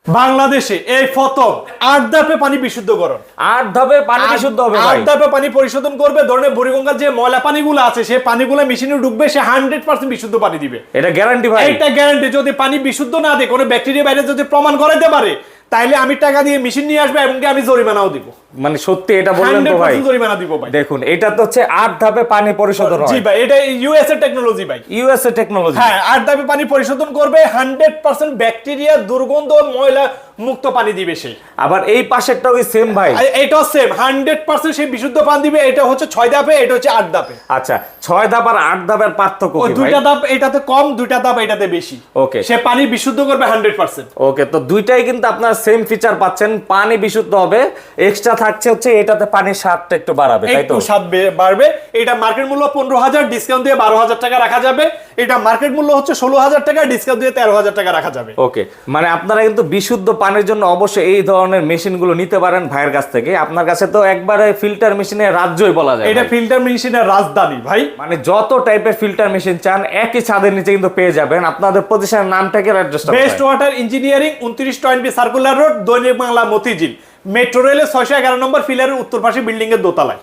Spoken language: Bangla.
বাংলাদেশে এই প্রথম 8 ধাপে পানি বিশুদ্ধকরণ। 8 ধাপে পানি বিশুদ্ধ হবে ভাই। 8 ধাপে পানি পরিশোধন করবে। ধরনের বুড়িগঙ্গার যে ময়লা পানিগুলো আছে সেই পানিগুলো মেশিনে ঢুকবে, সে 100% বিশুদ্ধ পানি দিবে। এটা গ্যারান্টি ভাই। এটা গ্যারান্টি। যদি পানি বিশুদ্ধ না দেয়, কোনো ব্যাকটেরিয়া বাইরে যদি প্রমাণ করাইতে পারে, তাইলে আমি টাকা দিয়ে মেশিন নিয়ে আসবে এবং আমি জরিমানাও দিব। মানে সত্যি এটা বললেন তো ভাই। 100% জরিমানা দিব ভাই। দেখুন এটা তো হচ্ছে 8 ধাপে পানি পরিশোধন হয়। জি ভাই, এটা ইউএস এর টেকনোলজি ভাই। USA technology. হ্যাঁ, 8 ধাপে পানি পরিশোধন করবে, 100% ব্যাকটেরিয়া, দুর্গন্ধ, ময়লা মুক্ত পানি দিবে সে। আবার এই পাশেরটাও কি সেম ভাই? এটাও সেম 100% সে বিশুদ্ধ পানি দিবে। এটা হচ্ছে 6 ধাপে, এটা হচ্ছে 8 ধাপে। আচ্ছা, 6 ধাপ আর 8 ধাপের পার্থক্য ওই কি ভাই? দুইটা ধাপ এটাতে কম, দুইটা ধাপ এটাতে বেশি। ওকে। সে পানি বিশুদ্ধ করবে 100%। ওকে, তো দুইটাই কিন্তু আপনার সেম ফিচার পাচ্ছেন। পানি বিশুদ্ধ হবে, এক্সট্রা থাকছে হচ্ছে এটাতে পানির স্বাদটা একটু বাড়াবে, তাই তো? একটু স্বাদ বাড়বে। এটা মার্কেট মূল্য 15,000, ডিসকাউন্ট দিয়ে 12,000 টাকা রাখা যাবে। এটা মার্কেট মূল্য হচ্ছে 16,000 টাকা, ডিসকাউন্ট দিয়ে 13,000 টাকা রাখা যাবে। ওকে, মানে আপনারা কিন্তু বিশুদ্ধ পানির জন্য অবশ্যই এই ধরনের মেশিনগুলো নিতে পারেন ভাইয়ের কাছ থেকে। আপনার কাছে তো একবারে ফিল্টার মেশিনের রাজ্যই বলা যায়। এটা ভাই। ফিল্টার মেশিনের রাজধানী ভাই। মানে যত টাইপের ফিল্টার মেশিন চান একই ছাদের নিচে কিন্তু পেয়ে যাবেন। আপনাদের প্রতিষ্ঠানের নামটাকে অ্যাড্রেসটা best water engineering, 2920 circular road, দৈনিক বাংলা, মতিঝিল। মেট্রো রেলের 611 নম্বর ফিলারের উত্তর পাশে বিল্ডিং এর দোতলায়।